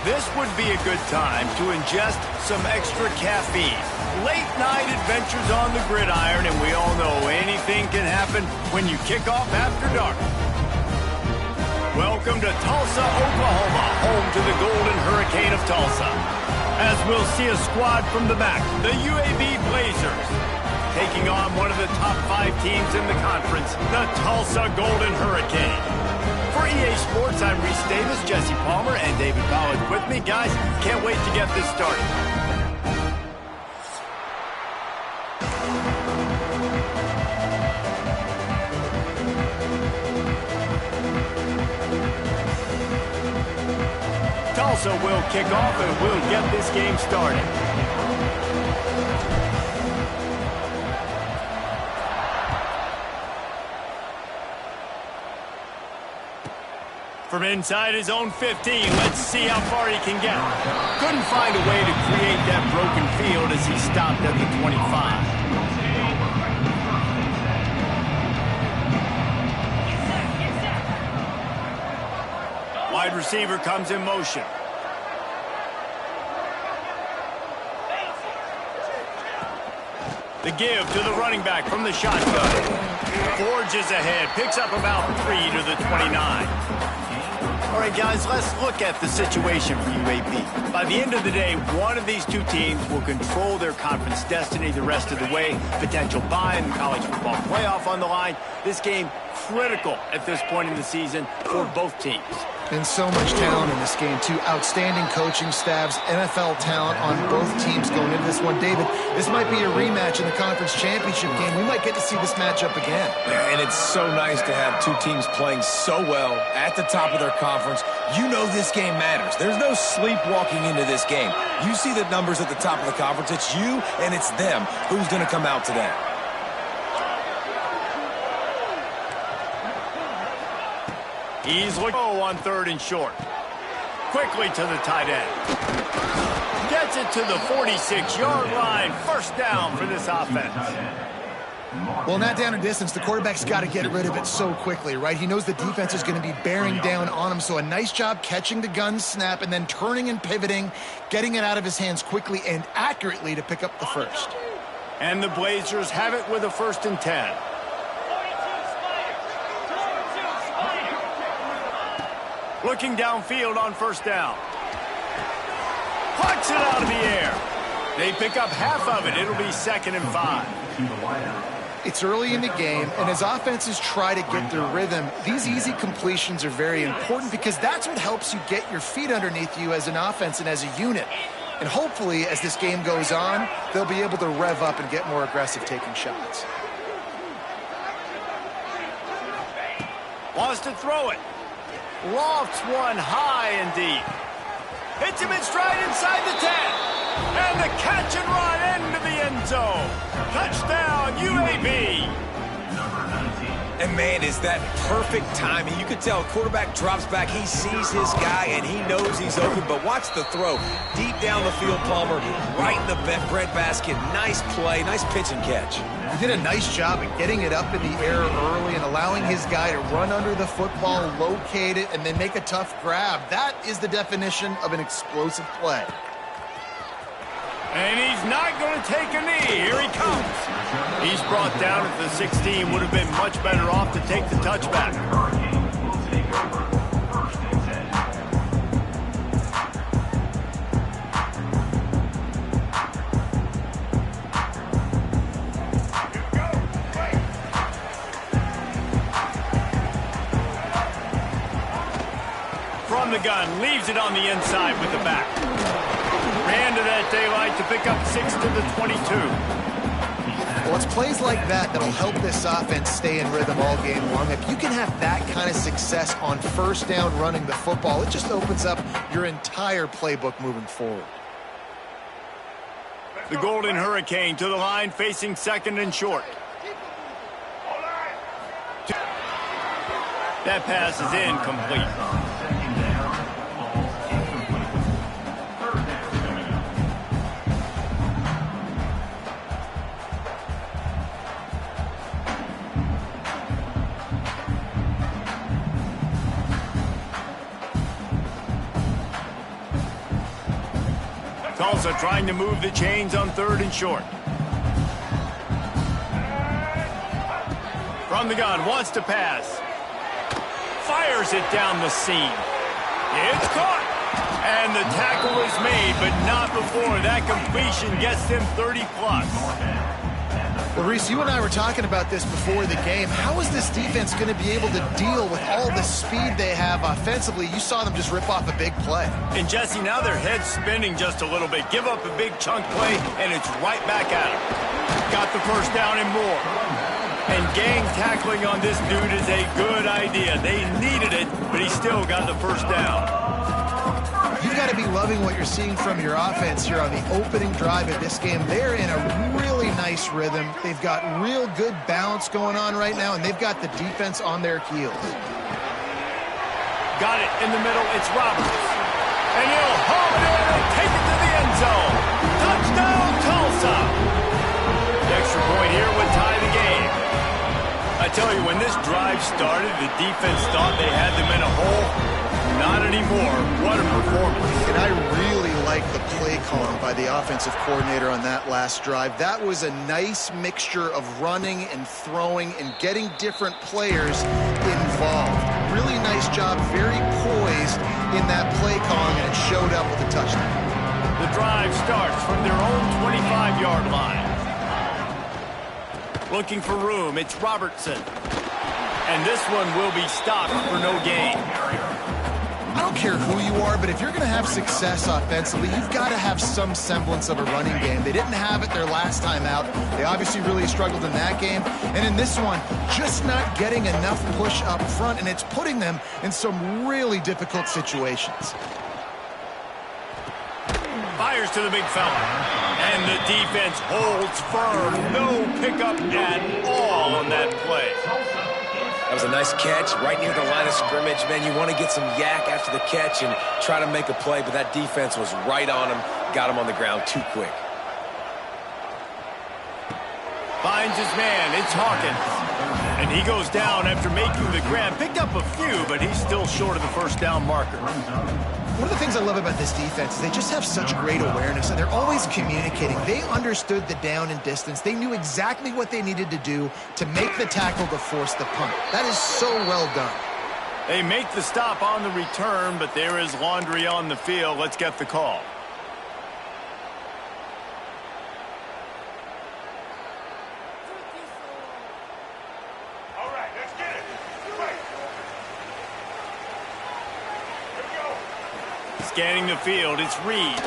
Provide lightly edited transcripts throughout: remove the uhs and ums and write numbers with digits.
This would be a good time to ingest some extra caffeine. Late night adventures on the gridiron, and we all know anything can happen when you kick off after dark. Welcome to Tulsa, Oklahoma, home to the Golden Hurricane of Tulsa. As we'll see a squad from the back, the UAB Blazers, taking on one of the top 5 teams in the conference, the Tulsa Golden Hurricane. For EA Sports, I'm Reese Davis, Jesse Palmer, and David Pollard with me. Guys, can't wait to get this started. Tulsa will kick off and we'll get this game started. From inside his own 15, let's see how far he can get. Couldn't find a way to create that broken field as he stopped at the 25. Wide receiver comes in motion. The give to the running back from the shotgun. Forges ahead, picks up about 3 to the 29. All right, guys, let's look at the situation for UAB. By the end of the day, one of these two teams will control their conference destiny the rest of the way. Potential bye in the college football playoff on the line. This game critical at this point in the season for both teams. And so much talent in this game, too. Outstanding coaching staffs, NFL talent on both teams going into this one. David, this might be a rematch in the conference championship game. We might get to see this matchup again. Yeah, and it's so nice to have two teams playing so well at the top of their conference. You know this game matters. There's no sleepwalking into this game. You see the numbers at the top of the conference. It's you and it's them. Who's going to come out today? He's looking on 3rd and short. Quickly to the tight end. Gets it to the 46-yard line. First down for this offense. Well, not down in distance. The quarterback's got to get rid of it so quickly, right? He knows the defense is going to be bearing down on him. So a nice job catching the gun snap and then turning and pivoting, getting it out of his hands quickly and accurately to pick up the first. And the Blazers have it with a 1st and 10. Looking downfield on first down. Plucks it out of the air. They pick up half of it. It'll be 2nd and 5. It's early in the game, and as offenses try to get their rhythm, these easy completions are very important because that's what helps you get your feet underneath you as an offense and as a unit. And hopefully, as this game goes on, they'll be able to rev up and get more aggressive taking shots. Wants to throw it. Lofts one high and deep. Hits him in stride inside the 10. And the catch and run into the end zone. Touchdown, UAB. And, man, is that perfect timing. You can tell quarterback drops back. He sees his guy, and he knows he's open. But watch the throw. Deep down the field, Palmer, right in the breadbasket. Nice play, nice pitch and catch. He did a nice job at getting it up in the air early and allowing his guy to run under the football, locate it, and then make a tough grab. That is the definition of an explosive play. And he's not going to take a knee. Here he comes. He's brought down at the 16. Would have been much better off to take the touchback. From the gun, leaves it on the inside with the back. Ran to that daylight to pick up 6 to the 22. Well, it's plays like that that'll help this offense stay in rhythm all game long. If you can have that kind of success on first down running the football, it just opens up your entire playbook moving forward. The Golden Hurricane to the line, facing 2nd and short. That pass is incomplete. Tulsa trying to move the chains on 3rd and short. From the gun, wants to pass. Fires it down the seam. It's caught. And the tackle is made, but not before that completion gets them 30-plus. Well, Reese, you and I were talking about this before the game. How is this defense going to be able to deal with all the speed they have offensively? You saw them just rip off a big play. And, Jesse, now their head's spinning just a little bit. Give up a big chunk play, and it's right back at them. Got the first down and more. And gang tackling on this dude is a good idea. They needed it, but he still got the first down. You've got to be loving what you're seeing from your offense here on the opening drive of this game. They're in a really nice rhythm. They've got real good balance going on right now, and they've got the defense on their heels. Got it in the middle. It's Roberts. And he'll haul it in and take it to the end zone. Touchdown, Tulsa. The extra point here would tie the game. I tell you, when this drive started, the defense thought they had them in a hole. Not anymore. What a performance. And I really like the play calling by the offensive coordinator on that last drive. That was a nice mixture of running and throwing and getting different players involved. Really nice job, very poised in that play calling, and it showed up with a touchdown. The drive starts from their own 25-yard line. Looking for room, it's Robertson. And this one will be stopped for no gain. I don't care who you are, but if you're going to have success offensively, you've got to have some semblance of a running game. They didn't have it their last time out. They obviously really struggled in that game. And in this one, just not getting enough push up front, and it's putting them in some really difficult situations. Fires to the big fella. And the defense holds firm. No pickup at all on that play. That was a nice catch right near the line of scrimmage. Man, you want to get some yak after the catch and try to make a play, but that defense was right on him, got him on the ground too quick. Finds his man. It's Hawkins. And he goes down after making the grab. Picked up a few, but he's still short of the first down marker. One of the things I love about this defense is they just have such great awareness, and they're always communicating. They understood the down and distance. They knew exactly what they needed to do to make the tackle to force the punt. That is so well done. They make the stop on the return, but there is laundry on the field. Let's get the call. All right, let's get it. Right. Here we go. Scanning the field, it's Reed.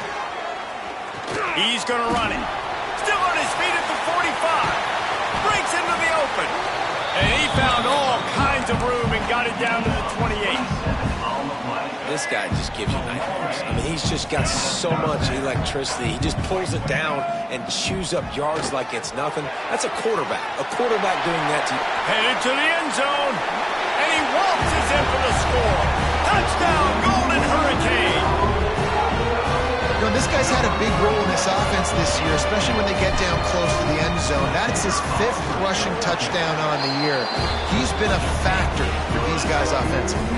He's going to run it. Still on his feet at the 45. Breaks into the open. And he found all kinds of room and got it down to the 28. This guy just gives you nightmares. I mean, he's just got so much electricity. He just pulls it down and chews up yards like it's nothing. That's a quarterback. A quarterback doing that to you. Headed to the end zone. And he waltzes in for the score. Touchdown, Golden Hurricane. You know, this guy's had a big role in this offense this year, especially when they get down close to the end zone. That's his 5th rushing touchdown on the year. He's been a factor for these guys offensively.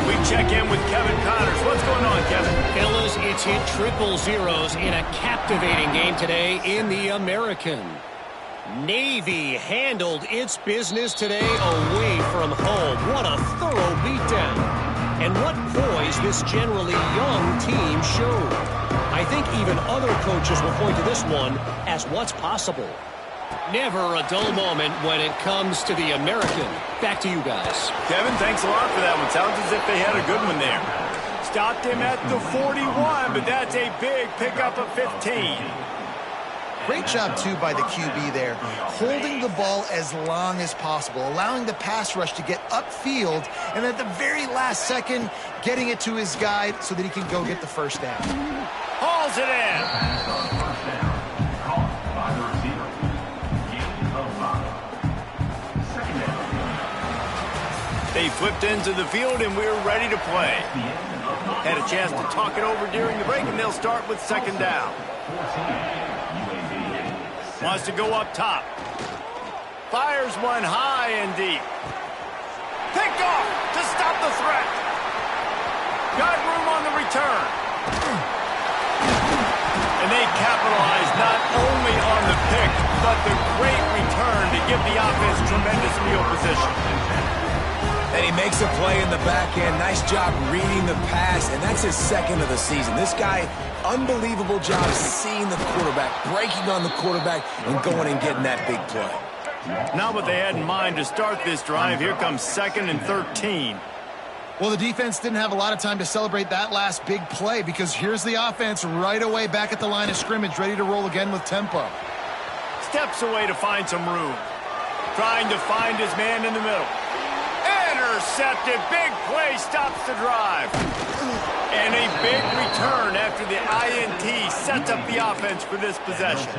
We check in with Kevin Connors. What's going on, Kevin? Fellas, it's hit triple zeros in a captivating game today in the American. Navy handled its business today away from home. What a thorough beatdown. And what poise this generally young team showed. I think even other coaches will point to this one as what's possible. Never a dull moment when it comes to the American. Back to you guys. Kevin, thanks a lot for that one. Sounds as if they had a good one there. Stopped him at the 41, but that's a big pickup of 15. Great job, too, by the QB there, holding the ball as long as possible, allowing the pass rush to get upfield, and at the very last second, getting it to his guy so that he can go get the first down. Hauls it in. They flipped into the field, and we're ready to play. Had a chance to talk it over during the break, and they'll start with second down. Wants to go up top. Fires one high and deep. Picked off to stop the threat. Got room on the return. And they capitalize not only on the pick, but the great return to give the offense tremendous field position. And he makes a play in the back end. Nice job reading the pass, and that's his 2nd of the season. This guy, unbelievable job seeing the quarterback, breaking on the quarterback, and going and getting that big play. Not what they had in mind to start this drive. Here comes 2nd and 13. Well, the defense didn't have a lot of time to celebrate that last big play because here's the offense right away back at the line of scrimmage, ready to roll again with tempo. Steps away to find some room. Trying to find his man in the middle. Intercepted. Big play stops the drive. And a big return after the INT sets up the offense for this possession.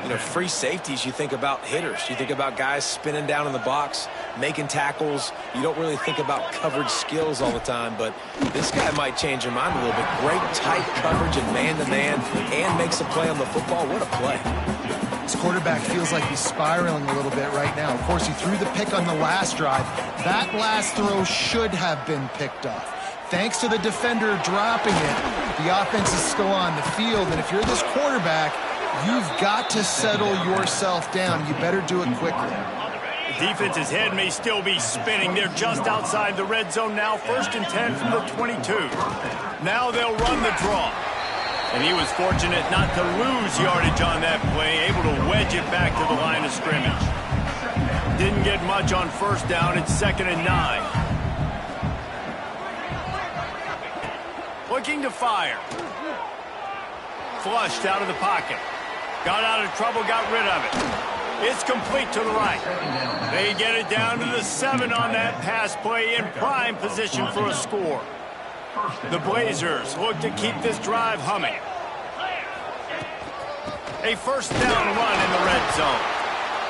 You know, free safeties, you think about hitters. You think about guys spinning down in the box, making tackles. You don't really think about coverage skills all the time, but this guy might change your mind a little bit. Great tight coverage and man-to-man, and makes a play on the football. What a play. This quarterback feels like he's spiraling a little bit right now. Of course, he threw the pick on the last drive. That last throw should have been picked off. Thanks to the defender dropping it, the offense is still on the field, and if you're this quarterback, you've got to settle yourself down. You better do it quickly. The defense's head may still be spinning. They're just outside the red zone now. 1st and 10 from the 22. Now they'll run the draw. And he was fortunate not to lose yardage on that play, able to wedge it back to the line of scrimmage. Didn't get much on 1st down. It's 2nd and 9. Looking to fire. Flushed out of the pocket. Got out of trouble, got rid of it. It's complete to the right. They get it down to the 7 on that pass play in prime position for a score. The Blazers look to keep this drive humming. A 1st down run in the red zone.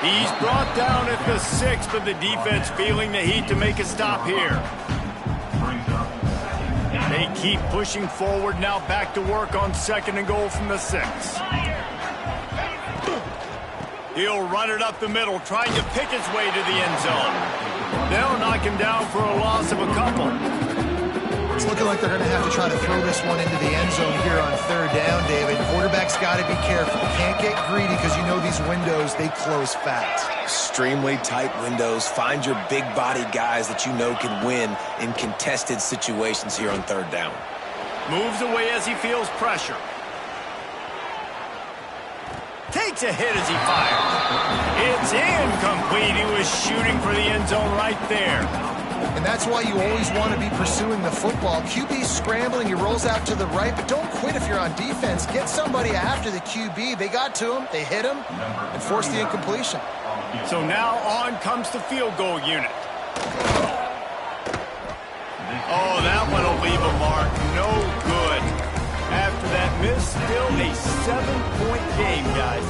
He's brought down at the 6, but the defense feeling the heat to make a stop here. They keep pushing forward, now back to work on 2nd and goal from the 6. He'll run it up the middle, trying to pick his way to the end zone. They'll knock him down for a loss of a couple. It's looking like they're going to have to try to throw this one into the end zone here on third down, David. Quarterback's got to be careful. Can't get greedy because you know these windows, they close fast. Extremely tight windows. Find your big-bodied guys that you know can win in contested situations here on third down. Moves away as he feels pressure. Takes a hit as he fires. It's incomplete. He was shooting for the end zone right there. And that's why you always want to be pursuing the football. QB's scrambling, he rolls out to the right, but don't quit if you're on defense. Get somebody after the QB. They got to him, they hit him, and forced the incompletion. So now on comes the field goal unit. Oh, that one will leave a mark. No good. After that miss, still a 7-point game, guys.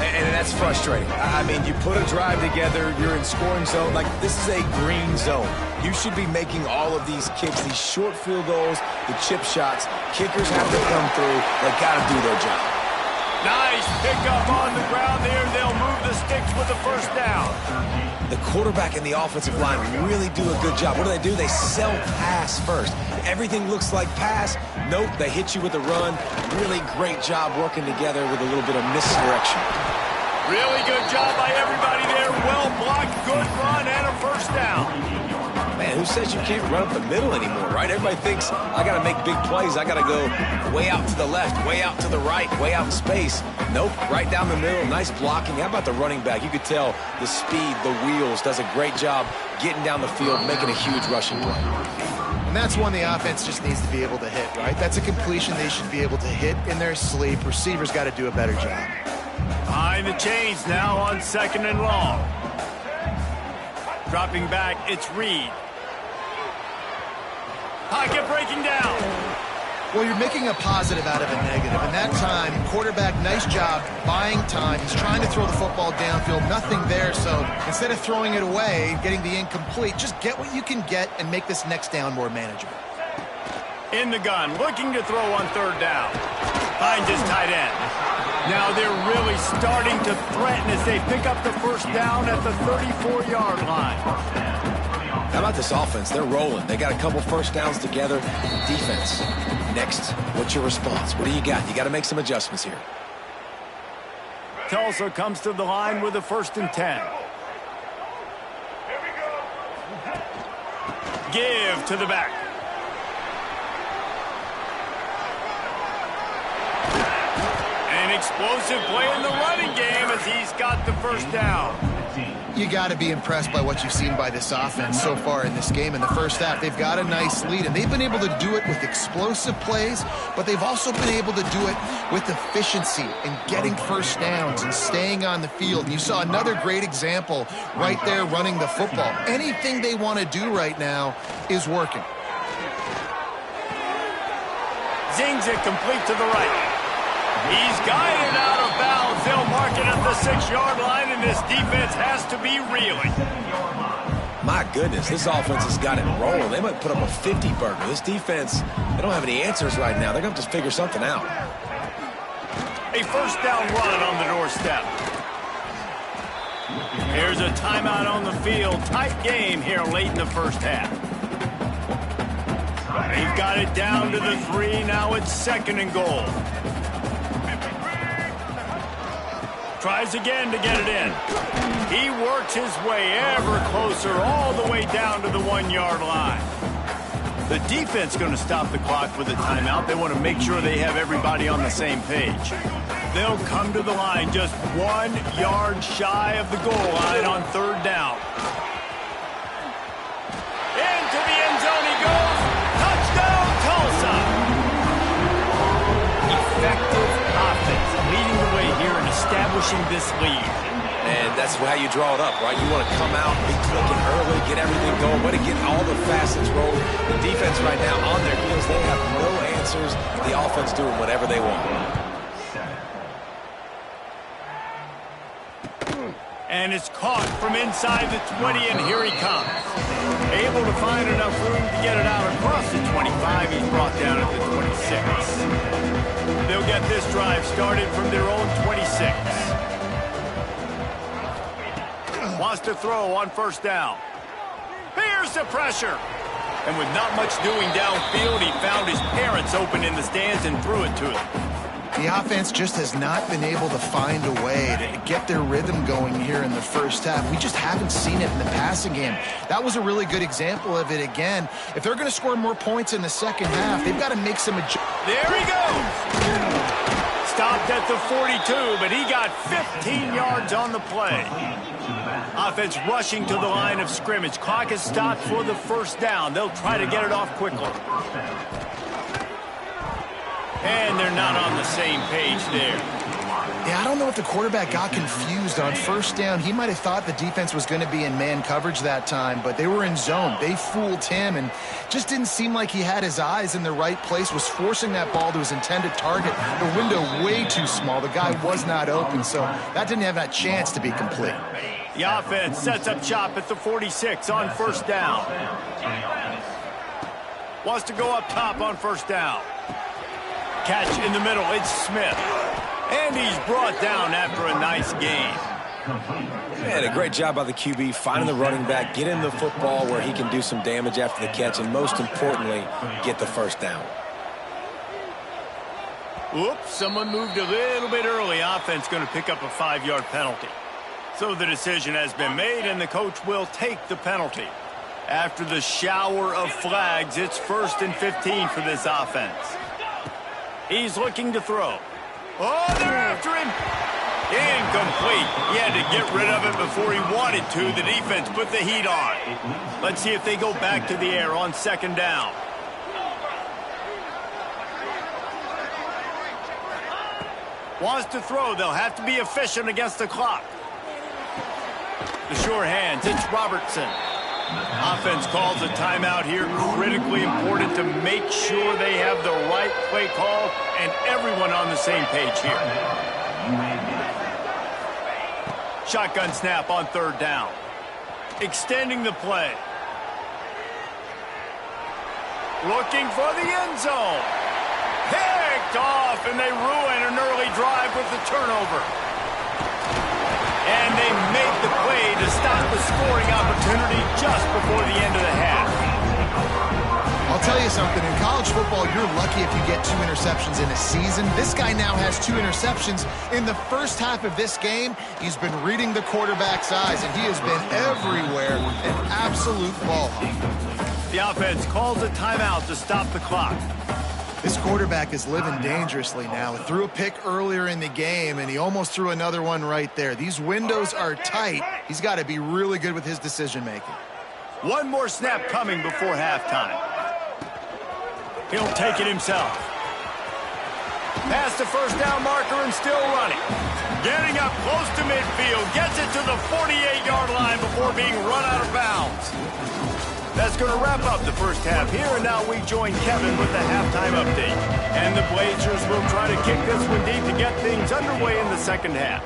And that's frustrating. I mean, you put a drive together, you're in scoring zone. Like, this is a green zone. You should be making all of these kicks, these short field goals, the chip shots. Kickers have to come through. They got to do their job. Nice pickup on the ground there. They'll move the sticks with the first down. The quarterback and the offensive line really do a good job. What do? They sell pass first. Everything looks like pass. Nope, they hit you with a run. Really great job working together with a little bit of misdirection. Really good job by everybody there. Well blocked, good run, and a first down. Man, who says you can't run up the middle anymore, right? Everybody thinks, I got to make big plays. I got to go way out to the left, way out to the right, way out in space. Nope, right down the middle. Nice blocking. How about the running back? You could tell the speed, the wheels, does a great job getting down the field, making a huge rushing play. And that's one the offense just needs to be able to hit, right? That's a completion they should be able to hit in their sleep. Receivers got to do a better job. Behind the chains now on 2nd and long. Dropping back, it's Reed. Pocket breaking down. Well, you're making a positive out of a negative. And that time, quarterback, nice job buying time. He's trying to throw the football downfield. Nothing there. So instead of throwing it away, getting the incomplete, just get what you can get and make this next down more manageable. In the gun, looking to throw on third down. Finds his tight end. Now they're really starting to threaten as they pick up the first down at the 34-yard line. How about this offense? They're rolling. They got a couple first downs together. Defense. Next, what's your response? What do you got? You got to make some adjustments here. Tulsa comes to the line with a 1st and 10. Give to the back. An explosive play in the running game as he's got the first down. You got to be impressed by what you've seen by this offense so far in this game. In the first half, they've got a nice lead, and they've been able to do it with explosive plays, but they've also been able to do it with efficiency and getting first downs and staying on the field. You saw another great example right there running the football. Anything they want to do right now is working. Zings it complete to the right. He's guided out of bounds. They'll mark it at the 6-yard line, and this defense has to be reeling. My goodness, this offense has got it rolling. They might put up a 50-burger. This defense, they don't have any answers right now. They're going to have to figure something out. A first down run on the doorstep. Here's a timeout on the field. Tight game here late in the first half. They've got it down to the 3. Now it's 2nd and goal. Tries again to get it in. He works his way ever closer all the way down to the 1-yard line. The defense going to stop the clock with a timeout. They want to make sure they have everybody on the same page. They'll come to the line just 1 yard shy of the goal line on third down. Into the end zone he goes. Touchdown, Tulsa. Effective offense leading the way here and establishing this lead. And that's how you draw it up, right? You want to come out, be clicking early, get everything going, way to get all the facets rolling. The defense right now on their heels, they have no answers. The offense doing whatever they want. And it's caught from inside the 20, and here he comes. Able to find enough room to get it out across the 25. He's brought down at the 26. They'll get this drive started from their own 26. Wants to throw on first down. Here's the pressure. And with not much doing downfield, he found his parents open in the stands and threw it to them. The offense just has not been able to find a way to get their rhythm going here in the first half. We just haven't seen it in the passing game. That was a really good example of it again. If they're going to score more points in the second half, they've got to make some adjustments. There he goes! Stopped at the 42, but he got 15 yards on the play. Offense rushing to the line of scrimmage. Clock is stopped for the first down. They'll try to get it off quickly. And they're not on the same page there. Yeah, I don't know if the quarterback got confused on first down. He might have thought the defense was going to be in man coverage that time, but they were in zone. They fooled him and just didn't seem like he had his eyes in the right place, was forcing that ball to his intended target. The window way too small. The guy was not open, so that didn't have that chance to be complete. The offense sets up shop at the 46 on first down. Wants to go up top on first down. Catch in the middle, it's Smith. And he's brought down after a nice gain. Man, a great job by the QB, finding the running back, getting the football where he can do some damage after the catch, and most importantly, get the first down. Oops, someone moved a little bit early. Offense going to pick up a 5-yard penalty. So the decision has been made, and the coach will take the penalty. After the shower of flags, it's 1st and 15 for this offense. He's looking to throw. Oh, they're after him. Incomplete. He had to get rid of it before he wanted to. The defense put the heat on. Let's see if they go back to the air on second down. Wants to throw. They'll have to be efficient against the clock. The sure hands. It's Robertson. Offense calls a timeout here. Critically important to make sure they have the right play call and everyone on the same page here. Shotgun snap on third down. Extending the play. Looking for the end zone. Picked off, and they ruin an early drive with the turnover. And they make the play to stop the scoring opportunity just before the end of the half. I'll tell you something. In college football, you're lucky if you get 2 interceptions in a season. This guy now has 2 interceptions. In the first half of this game, he's been reading the quarterback's eyes, and he has been everywhere, an absolute ball hawk. The offense calls a timeout to stop the clock. This quarterback is living dangerously now. He threw a pick earlier in the game, and he almost threw another one right there. These windows are tight. He's got to be really good with his decision-making. One more snap coming before halftime. He'll take it himself. Past the first down marker and still running. Getting up close to midfield. Gets it to the 48-yard line before being run out of bounds. That's going to wrap up the first half here, and now we join Kevin with the halftime update. And the Blazers will try to kick this one deep to get things underway in the second half.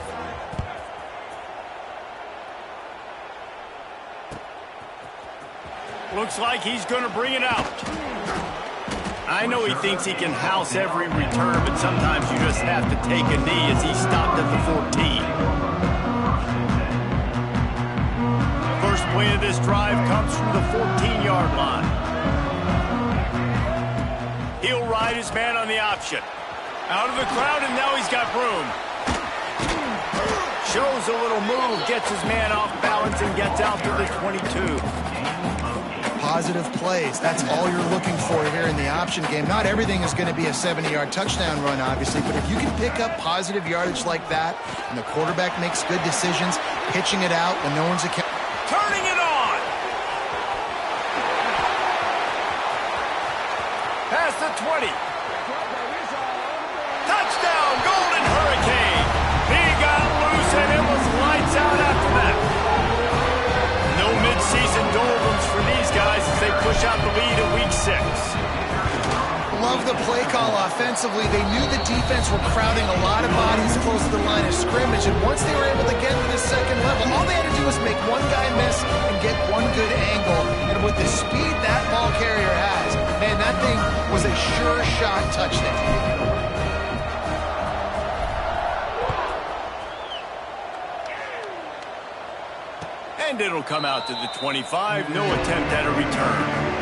Looks like he's going to bring it out. I know he thinks he can house every return, but sometimes you just have to take a knee as he stopped at the 14. First play of this drive comes from the 14-yard line. He'll ride his man on the option. Out of the crowd, and now he's got room. Shows a little move, gets his man off balance, and gets out to the 22. Positive plays. That's all you're looking for here in the option game. Not everything is going to be a 70-yard touchdown run, obviously, but if you can pick up positive yardage like that, and the quarterback makes good decisions, pitching it out when no one's accountable. Turning it on. Past the 20. Touchdown, Golden Hurricane. He got loose and it was lights out after that. No midseason doldrums for these guys as they push out the lead in week 6. Love the play call offensively. They knew the defense were crowding a lot of bodies close to the line of scrimmage, and once they were able to get to the second level, all they had to do was make one guy miss and get one good angle. And with the speed that ball carrier has, man, that thing was a sure shot touchdown. And it'll come out to the 25. No attempt at a return.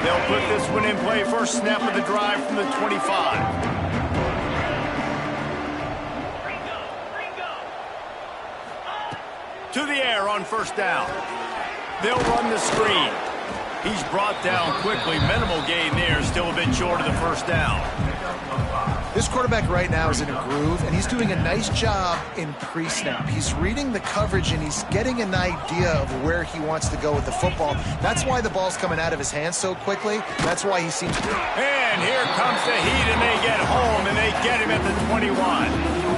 They'll put this one in play. First snap of the drive from the 25. To the air on first down. They'll run the screen. He's brought down quickly. Minimal gain there. Still a bit short of the first down. This quarterback right now is in a groove, and he's doing a nice job in pre-snap. He's reading the coverage, and he's getting an idea of where he wants to go with the football. That's why the ball's coming out of his hands so quickly. That's why he seems to... And here comes the heat, and they get home, and they get him at the 21.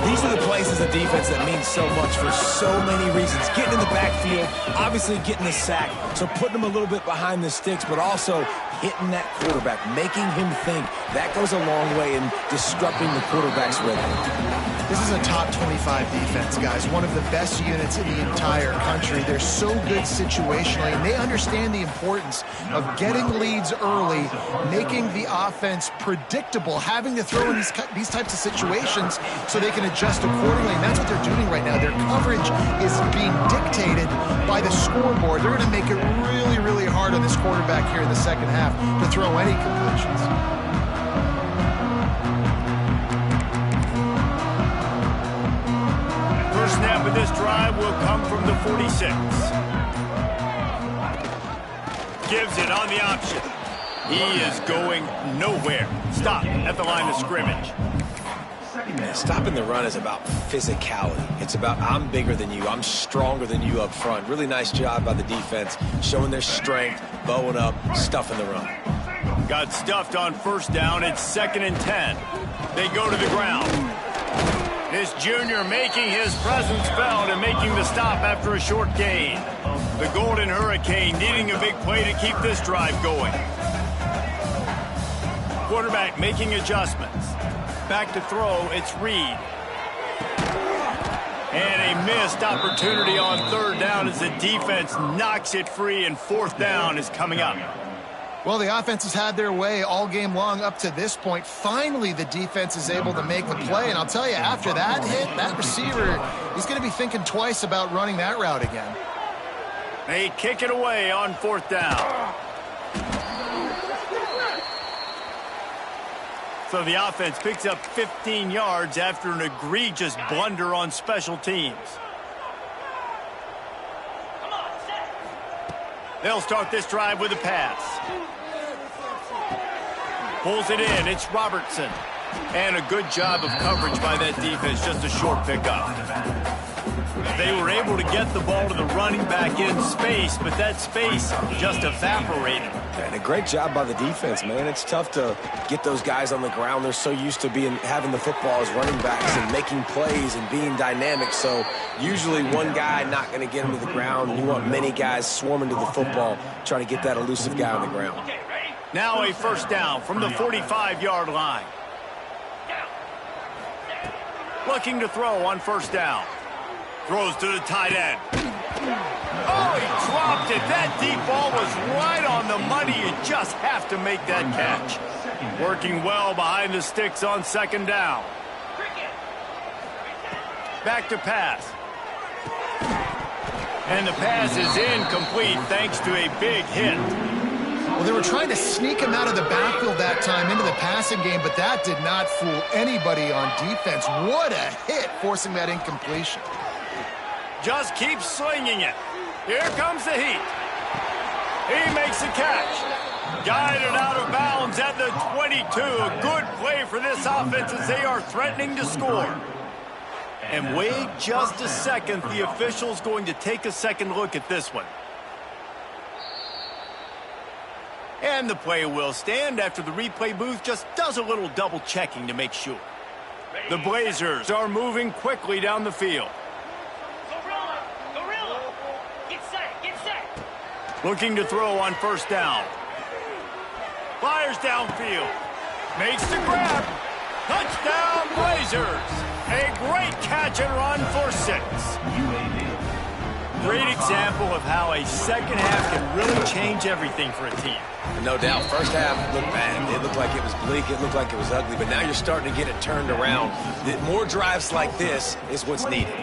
These are the plays as a defense that mean so much for so many reasons. Getting in the backfield, obviously getting the sack, so putting him a little bit behind the sticks, but also hitting that quarterback, making him think. That goes a long way in disrupting the quarterback's rhythm. This is a top 25 defense, guys. One of the best units in the entire country. They're so good situationally, and they understand the importance of getting leads early, making the offense predictable, having to throw in these types of situations so they can adjust accordingly. And that's what they're doing right now. Their coverage is being dictated by the scoreboard. They're going to make it really, really hard on this quarterback here in the second half to throw any completions. First snap of this drive will come from the 46. Gives it on the option. He is going nowhere. Stop at the line of scrimmage. Stopping the run is about physicality. It's about I'm bigger than you. I'm stronger than you up front. Really nice job by the defense, showing their strength, bowing up, stuffing the run. Got stuffed on first down. It's 2nd and 10. They go to the ground. This junior making his presence felt and making the stop after a short gain. The Golden Hurricane needing a big play to keep this drive going. Quarterback making adjustments. Back to throw, it's Reed. And a missed opportunity on third down as the defense knocks it free, and fourth down is coming up. Well, the offense has had their way all game long up to this point. Finally, the defense is able to make the play. And I'll tell you, after that hit, that receiver, he's going to be thinking twice about running that route again. They kick it away on fourth down. So the offense picks up 15 yards after an egregious blunder on special teams. They'll start this drive with a pass. Pulls it in. It's Robertson. And a good job of coverage by that defense. Just a short pickup. They were able to get the ball to the running back in space, but that space just evaporated. And a great job by the defense, man. It's tough to get those guys on the ground. They're so used to having the football as running backs and making plays and being dynamic. So usually one guy not going to get him to the ground. You want many guys swarming to the football, trying to get that elusive guy on the ground. Now a first down from the 45-yard line. Looking to throw on first down. Throws to the tight end. Oh, he dropped it. That deep ball was right on the money. You just have to make that catch. Working well behind the sticks on second down. Back to pass. And the pass is incomplete thanks to a big hit. Well, they were trying to sneak him out of the backfield that time into the passing game, but that did not fool anybody on defense. What a hit, forcing that incompletion. Just keep slinging it. Here comes the heat. He makes the catch. Guided out of bounds at the 22. A good play for this offense as they are threatening to score. And wait just a second. The official's going to take a second look at this one. And the play will stand after the replay booth just does a little double checking to make sure. The Blazers are moving quickly down the field. Looking to throw on first down. Fires downfield. Makes the grab. Touchdown Blazers. A great catch and run for 6. Great example of how a second half can really change everything for a team. No doubt, first half looked bad. It looked like it was bleak. It looked like it was ugly. But now you're starting to get it turned around. More drives like this is what's needed.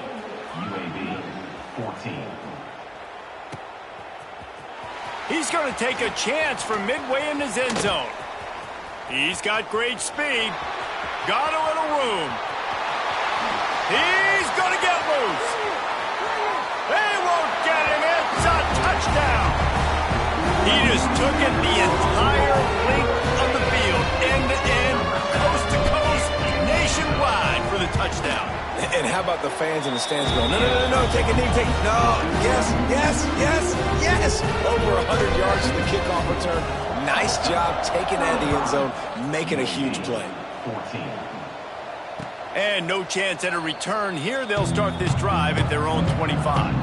He's going to take a chance from midway in his end zone. He's got great speed. Got a little room. He's going to get loose. They won't get him. It's a touchdown. He just took it the entire length of the field, end to end, coast to coast, nationwide for the touchdown. And how about the fans in the stands going, no, take a knee, no, yes. Over 100 yards to the kickoff return. Nice job taking it out of the end zone, making a huge play. And no chance at a return here. They'll start this drive at their own 25.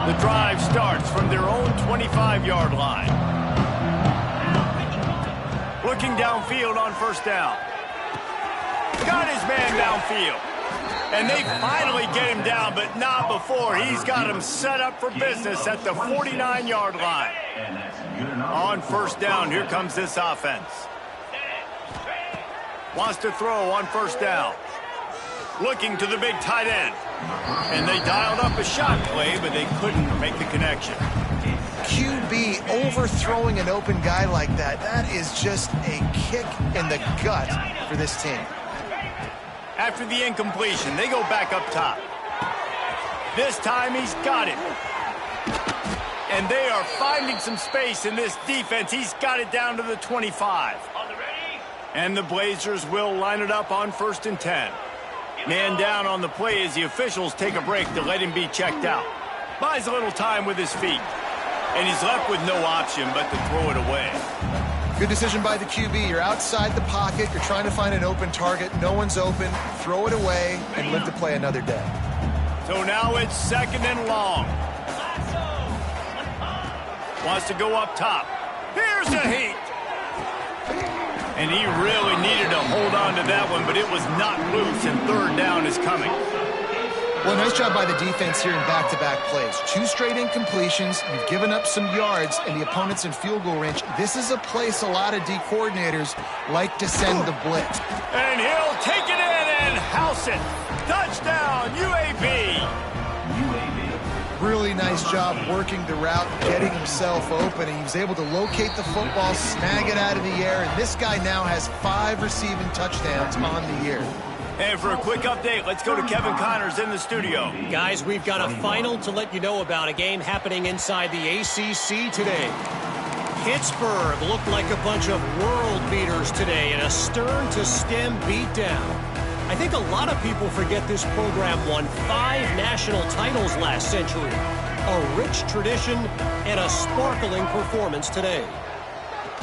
The drive starts from their own 25-yard line. Looking downfield on first down. Got his man downfield. And they finally get him down, but not before. He's got him set up for business at the 49-yard line. On first down, here comes this offense. Wants to throw on first down. Looking to the big tight end. And they dialed up a shot play, but they couldn't make the connection. QB overthrowing an open guy like that, that is just a kick in the gut for this team. After the incompletion, they go back up top. This time he's got it. And they are finding some space in this defense. He's got it down to the 25. And the Blazers will line it up on 1st and 10. Man down on the play as the officials take a break to let him be checked out. Buys a little time with his feet. And he's left with no option but to throw it away. Good decision by the QB. You're outside the pocket. You're trying to find an open target. No one's open. Throw it away and live to play another day. So now it's 2nd and long. Wants to go up top. Here's a heat. And he really needed to hold on to that one, but it was not loose, and 3rd down is coming. Well, nice job by the defense here in back-to-back plays. 2 straight incompletions. You've given up some yards, and the opponent's in field goal range. This is a place a lot of D coordinators like to send the blitz. And he'll take it in and house it. Touchdown, UAB. Really nice job working the route, getting himself open, and he was able to locate the football, snag it out of the air, and this guy now has 5 receiving touchdowns on the year. And for a quick update, let's go to Kevin Connors in the studio. Guys, we've got a final to let you know about, a game happening inside the ACC today. Pittsburgh looked like a bunch of world beaters today in a stern-to-stem beatdown. I think a lot of people forget this program won 5 national titles last century. A rich tradition and a sparkling performance today.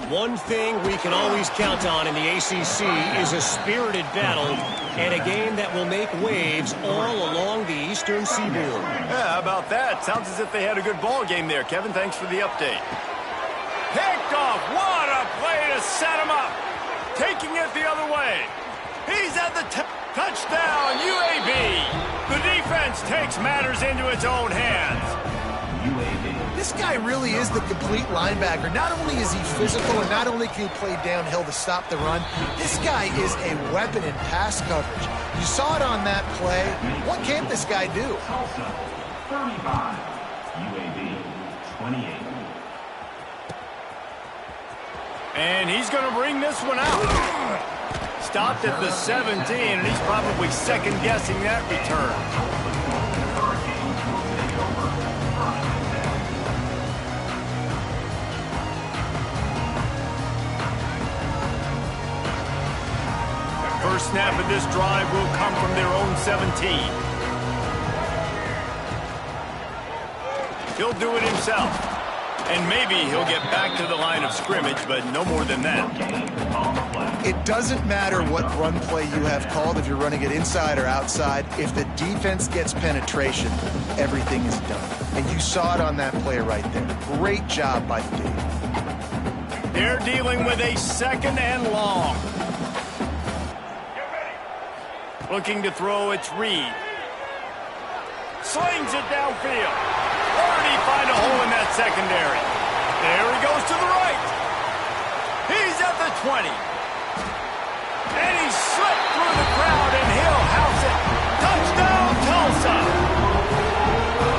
One thing we can always count on in the ACC is a spirited battle and a game that will make waves all along the Eastern Seaboard. Yeah, how about that? Sounds as if they had a good ball game there. Kevin, thanks for the update. Picked off. What a play to set him up. Taking it the other way. He's at the touchdown, UAB. The defense takes matters into its own hands. This guy really is the complete linebacker. Not only is he physical and not only can he play downhill to stop the run, this guy is a weapon in pass coverage. You saw it on that play. What can't this guy do? Tulsa, 35. UAB, 28. And he's going to bring this one out. Stopped at the 17, and he's probably second-guessing that return. First snap of this drive will come from their own 17. He'll do it himself. And maybe he'll get back to the line of scrimmage, but no more than that. It doesn't matter what run play you have called, if you're running it inside or outside. If the defense gets penetration, everything is done. And you saw it on that play right there. Great job by the D. They're dealing with a 2nd and long. Looking to throw, it's Reed. Slings it downfield. Already find a hole in that secondary. There he goes to the right. He's at the 20. And he slipped through the crowd, and he'll house it. Touchdown, Tulsa.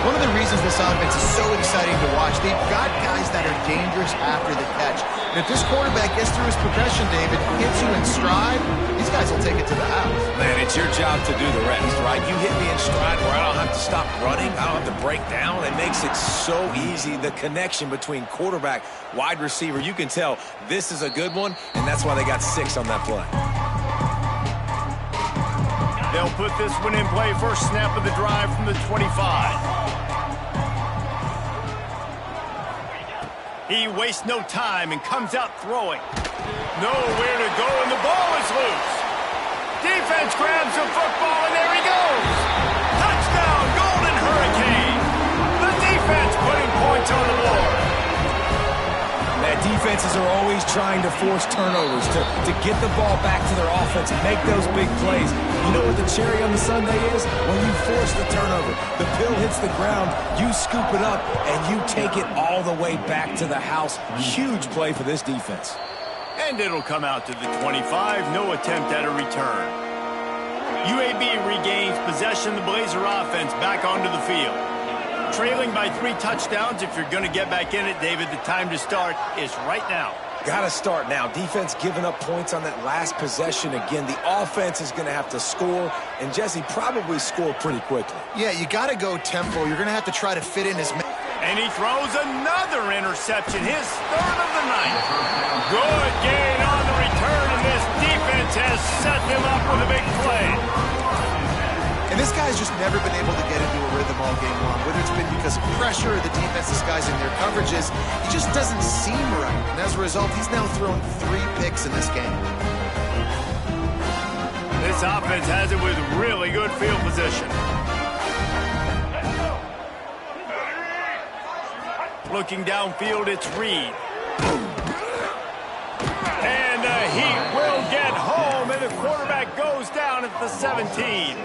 One of the reasons this offense is so exciting to watch, they've got guys that are dangerous after the catch. And if this quarterback gets through his progression, David, hits you in stride, these guys will take it to the house. Man, it's your job to do the rest, right? You hit me in stride where I don't have to stop running. I don't have to break down. It makes it so easy. The connection between quarterback, wide receiver, you can tell this is a good one, and that's why they got 6 on that play. They'll put this one in play. First snap of the drive from the 25. He wastes no time and comes out throwing. Nowhere to go, and the ball is loose. Defense grabs the football, and there he goes. Touchdown, Golden Hurricane. The defense putting points on the board. Man, defenses are always trying to force turnovers to get the ball back to their offense and make those big plays. You know what the cherry on the sundae is? When you force the turnover, the pill hits the ground, you scoop it up, and you take it all the way back to the house. Huge play for this defense. And it'll come out to the 25. No attempt at a return. UAB regains possession. The Blazer offense back onto the field. Trailing by 3 touchdowns. If you're going to get back in it, David, the time to start is right now. Got to start now. Defense giving up points on that last possession. Again, the offense is going to have to score, and Jesse probably score pretty quickly. Yeah, you got to go tempo. You're going to have to try to fit in as many. And he throws another interception, his 3rd of the night. Good gain on the return, and this defense has set them up with a big play. And this guy's just never been able to get into a rhythm all game long, whether it's been because of pressure or the defense disguising their coverages. He just doesn't seem right. And as a result, he's now thrown 3 picks in this game. This offense has it with really good field position. Looking downfield, it's Reed. And he will get home, and the quarterback goes down at the 17.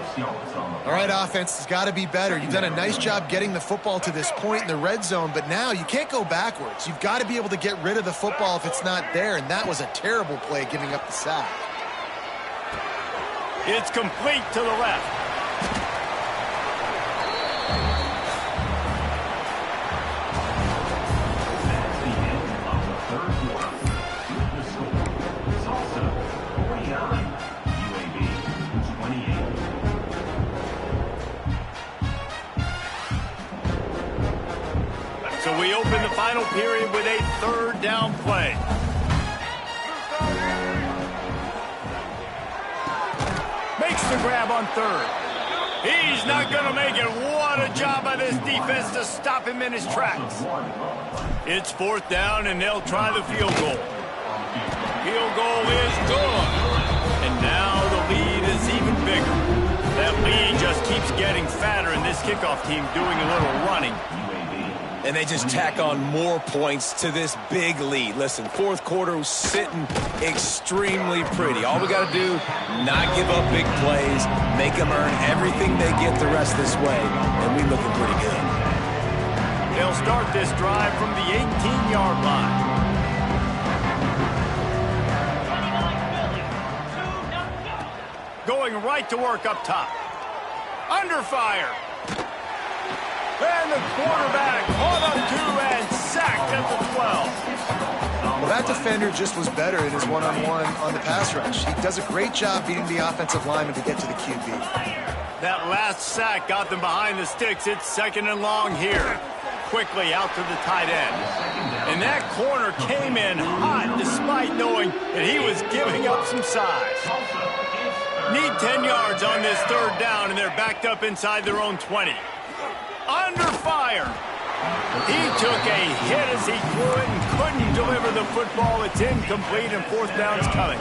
All right, offense has got to be better. You've done a nice job getting the football to this point in the red zone, but now you can't go backwards. You've got to be able to get rid of the football if it's not there, and that was a terrible play giving up the sack. It's complete to the left. So we open the final period with a 3rd down play. Makes the grab on 3rd. He's not going to make it. What a job by this defense to stop him in his tracks. It's 4th down, and they'll try the field goal. Field goal is good. And now the lead is even bigger. That lead just keeps getting fatter, and this kickoff team doing a little running. And they just tack on more points to this big lead. Listen, 4th quarter was sitting extremely pretty. All we got to do, not give up big plays, make them earn everything they get the rest this way, and we looking pretty good. They'll start this drive from the 18-yard line. Going right to work up top. Under fire. And the quarterback caught up to and sacked at the 12. Well, that defender just was better in his one-on-one on the pass rush. He does a great job beating the offensive lineman to get to the QB. That last sack got them behind the sticks. It's 2nd and long here. Quickly out to the tight end. And that corner came in hot despite knowing that he was giving up some size. Need 10 yards on this 3rd down, and they're backed up inside their own 20. Under fire. He took a hit as he threw it and couldn't deliver the football. It's incomplete, and 4th down's coming.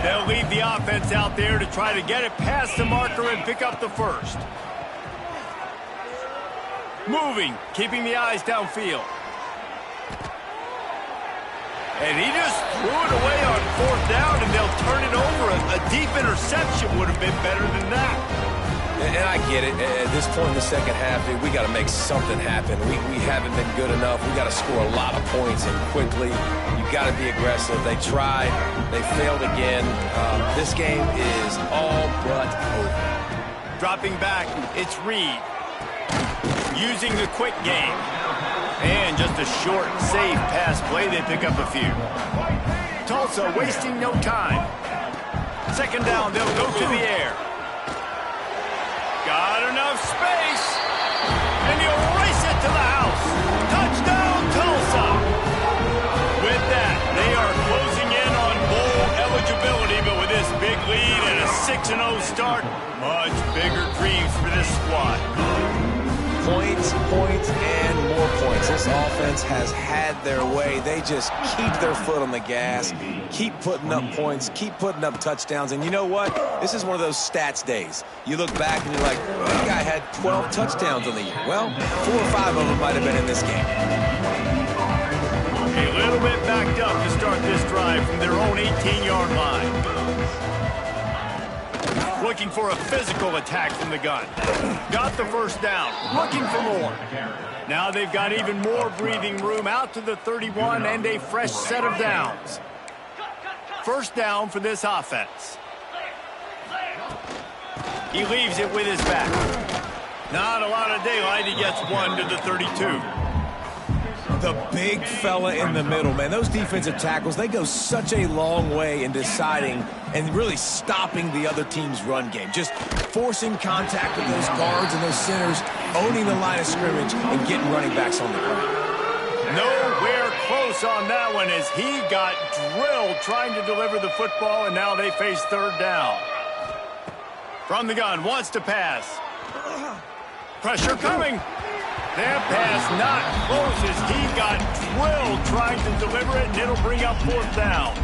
They'll leave the offense out there to try to get it past the marker and pick up the 1st. Moving, keeping the eyes downfield. And he just threw it away on 4th down, and they'll turn it over. A deep interception would have been better than that. And I get it. At this point in the second half, dude, we got to make something happen. We haven't been good enough. We got to score a lot of points and quickly. You got to be aggressive. They tried. They failed again. This game is all but over. Dropping back, it's Reed. Using the quick game. And just a short, safe pass play. They pick up a few. Tulsa wasting no time. Second down, they'll go to the air. Got enough space. And he'll race it to the house. Touchdown, Tulsa. With that, they are closing in on bowl eligibility, but with this big lead and a 6-0 start, much bigger dreams for this squad. Points, and more points. This offense has had their way. They just keep their foot on the gas, keep putting up points, keep putting up touchdowns. And you know what? This is one of those stats days. You look back and you're like, well, that guy had 12 touchdowns on the year. Well, 4 or 5 of them might have been in this game. A little bit backed up to start this drive from their own 18-yard line. Looking for a physical attack from the gun. Got the first down. Looking for more. Now they've got even more breathing room out to the 31 and a fresh set of downs. First down for this offense. He leaves it with his back. Not a lot of daylight. He gets one to the 32. The big fella in the middle, man. Those defensive tackles, they go such a long way in deciding and really stopping the other team's run game. Just forcing contact with those guards and those centers, owning the line of scrimmage, and getting running backs on the ground. Nowhere close on that one as he got drilled trying to deliver the football, and now they face third down. From the gun, wants to pass. Pressure coming. That pass not close as he got drilled trying to deliver it, and it'll bring up fourth down.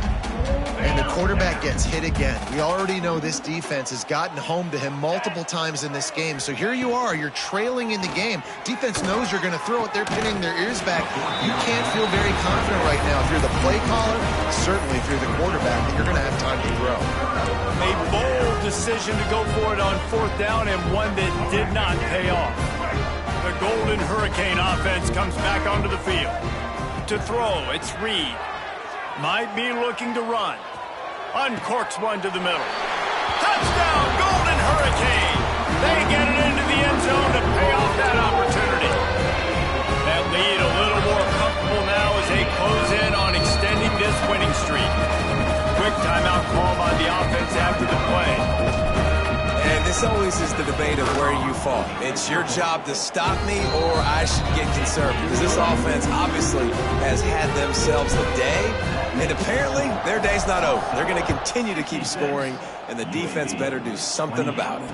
And the quarterback gets hit again. We already know this defense has gotten home to him multiple times in this game. So here you are, you're trailing in the game. Defense knows you're going to throw it. They're pinning their ears back. You can't feel very confident right now if you're the play caller, certainly if you're the quarterback, that you're going to have time to throw. A bold decision to go for it on fourth down, and one that did not pay off. The Golden Hurricane offense comes back onto the field. To throw, it's Reed. Might be looking to run. Uncorks one to the middle. Touchdown, Golden Hurricane! They get it into the end zone to pay off that opportunity. That lead a little more comfortable now as they close in on extending this winning streak. Quick timeout call by the offense after the play. And this always is the debate of where you fall. It's your job to stop me or I should get concerned, because this offense obviously has had themselves a day, and apparently their day's not over. They're going to continue to keep scoring, and the defense better do something about it.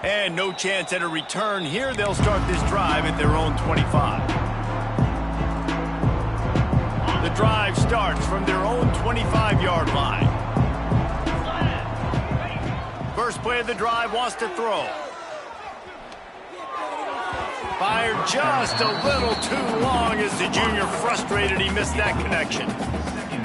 And no chance at a return here. They'll start this drive at their own 25. The drive starts from their own 25-yard line. First play of the drive, wants to throw. Fired just a little too long as the junior frustrated he missed that connection.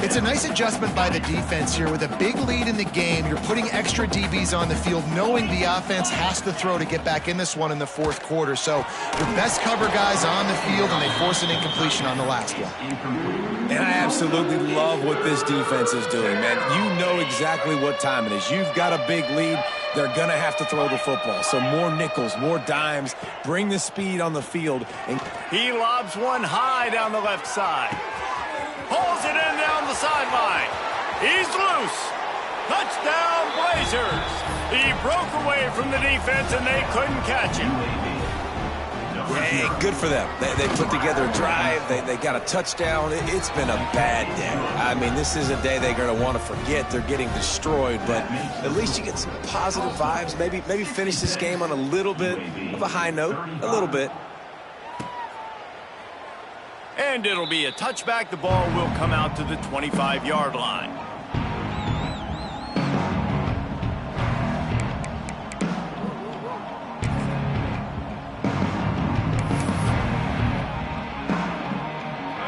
It's a nice adjustment by the defense here. With a big lead in the game, you're putting extra DBs on the field, knowing the offense has to throw to get back in this one in the fourth quarter. So your best cover guys on the field, and they force an incompletion on the last one. And I absolutely love what this defense is doing, man. You know exactly what time it is. You've got a big lead. They're going to have to throw the football. So more nickels, more dimes, bring the speed on the field. And he lobs one high down the left side. Pulls it in down the sideline. He's loose. Touchdown, Blazers. He broke away from the defense, and they couldn't catch him. Hey, good for them. They put together a drive. They got a touchdown. It's been a bad day. I mean, this is a day they're going to want to forget. They're getting destroyed, but at least you get some positive vibes. Maybe finish this game on a little bit of a high note, a little bit. And it'll be a touchback. The ball will come out to the 25-yard line.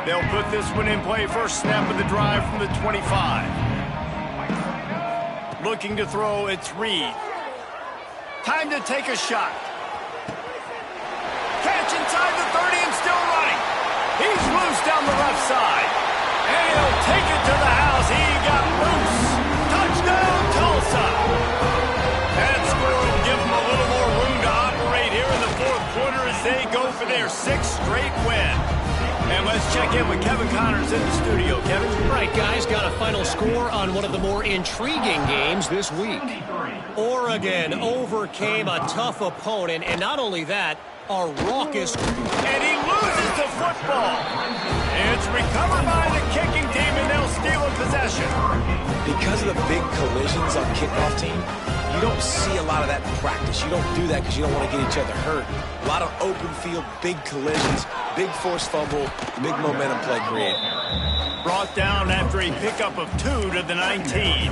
They'll put this one in play. First snap of the drive from the 25. Looking to throw, it's Reed. Time to take a shot. Catch inside the 30 and still running. He's loose down the left side. And he'll take it to the house. He got loose. Touchdown, Tulsa. That score will give them a little more room to operate here in the fourth quarter as they go for their 6th straight win. And let's check in with Kevin Connors in the studio. Kevin? Right, guys, got a final score on one of the more intriguing games this week. Oregon overcame a tough opponent, and not only that, a raucous... And he loses the football. It's recovered by the kicking team, and they'll steal a possession. Because of the big collisions on kickoff team, you don't see a lot of that in practice. You don't do that because you don't want to get each other hurt. A lot of open field, big collisions, big forced fumble, big momentum play created. Brought down after a pickup of 2 to the 19.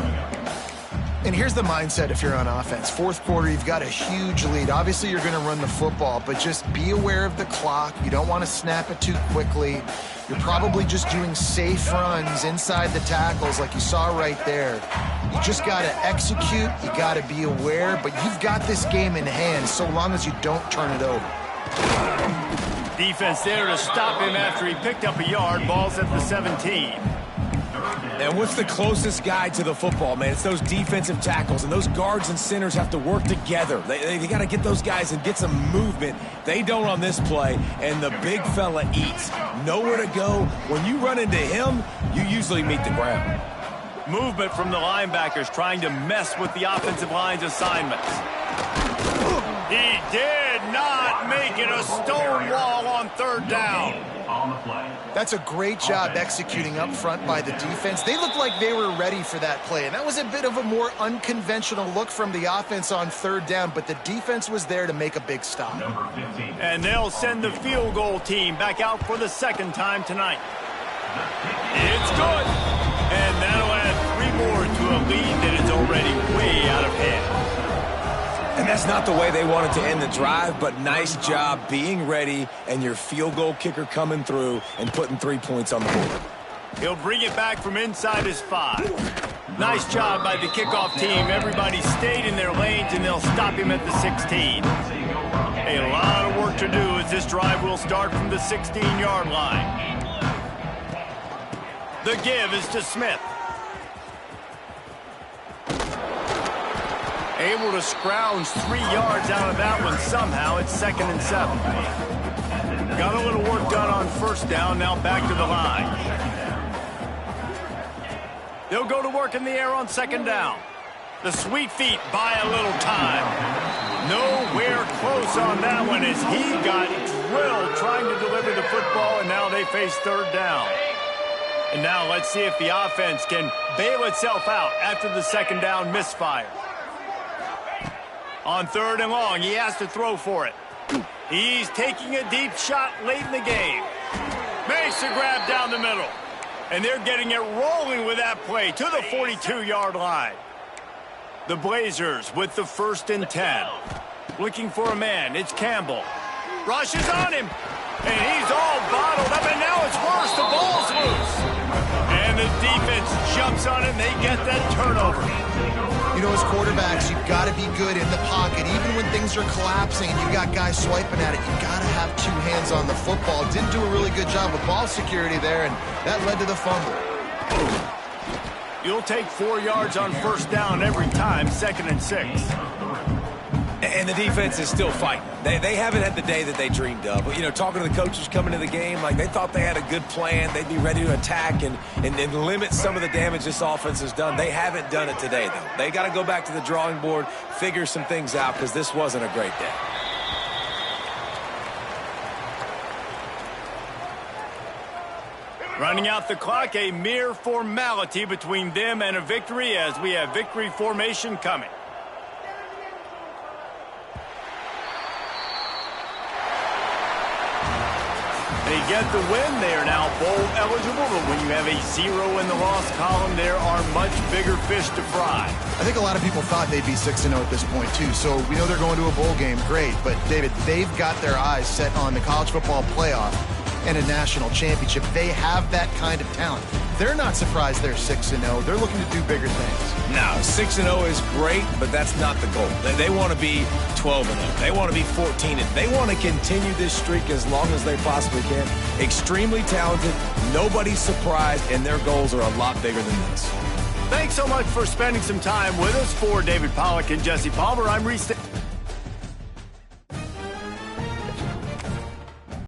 And here's the mindset if you're on offense. Fourth quarter, you've got a huge lead. Obviously, you're going to run the football, but just be aware of the clock. You don't want to snap it too quickly. You're probably just doing safe runs inside the tackles like you saw right there. You just got to execute. You got to be aware, but you've got this game in hand so long as you don't turn it over. Defense there to stop him after he picked up a yard. Ball's at the 17. And what's the closest guy to the football, man? It's those defensive tackles, and those guards and centers have to work together. They got to get those guys and get some movement. They don't on this play, and the big fella eats. Nowhere to go. When you run into him, you usually meet the ground. Movement from the linebackers trying to mess with the offensive line's assignments. He did not make it a stone wall on 3rd down. That's a great job executing up front by the defense. They looked like they were ready for that play, and that was a bit of a more unconventional look from the offense on 3rd down, but the defense was there to make a big stop. And they'll send the field goal team back out for the 2nd time tonight. It's good. And that'll add 3 more to a lead that is already way out of hand. And that's not the way they wanted to end the drive, but nice job being ready and your field goal kicker coming through and putting 3 points on the board. He'll bring it back from inside his 5. Nice job by the kickoff team. Everybody stayed in their lanes, and they'll stop him at the 16. A lot of work to do as this drive will start from the 16-yard line. The give is to Smith. Able to scrounge 3 yards out of that one somehow. It's 2nd and 7. Got a little work done on 1st down. Now back to the line. They'll go to work in the air on 2nd down. The sweet feet buy a little time. Nowhere close on that one as he got drilled trying to deliver the football, and now they face 3rd down. And now let's see if the offense can bail itself out after the 2nd down misfire. On 3rd and long, he has to throw for it. He's taking a deep shot late in the game. Makes a grab down the middle. And they're getting it rolling with that play to the 42-yard line. The Blazers with the 1st and 10. Looking for a man. It's Campbell. Rushes on him. And he's all bottled up, and now it's worse. The ball's loose. And the defense jumps on it, and they get that turnover. You know, as quarterbacks, you've got to be good in the pocket. Even when things are collapsing and you've got guys swiping at it, you've got to have 2 hands on the football. Didn't do a really good job with ball security there, and that led to the fumble. You'll take 4 yards on 1st down every time, 2nd and 6. And the defense is still fighting. They haven't had the day that they dreamed of. You know, talking to the coaches coming to the game, like they thought they had a good plan. They'd be ready to attack and limit some of the damage this offense has done. They haven't done it today, though. They got to go back to the drawing board, figure some things out, because this wasn't a great day. Running out the clock, a mere formality between them and a victory as we have victory formation coming. They get the win. They are now bowl eligible, but when you have a 0 in the loss column, there are much bigger fish to fry. I think a lot of people thought they'd be 6-0 at this point, too. So we know they're going to a bowl game. Great. But, David, they've got their eyes set on the college football playoff. and a national championship. They have that kind of talent. They're not surprised they're 6-0. They're looking to do bigger things. No, 6-0 is great, but that's not the goal. They want to be 12-0. They want to be 14-0. They want to continue this streak as long as they possibly can. Extremely talented. Nobody's surprised, and their goals are a lot bigger than this. Thanks so much for spending some time with us. For David Pollack and Jesse Palmer, I'm Reese.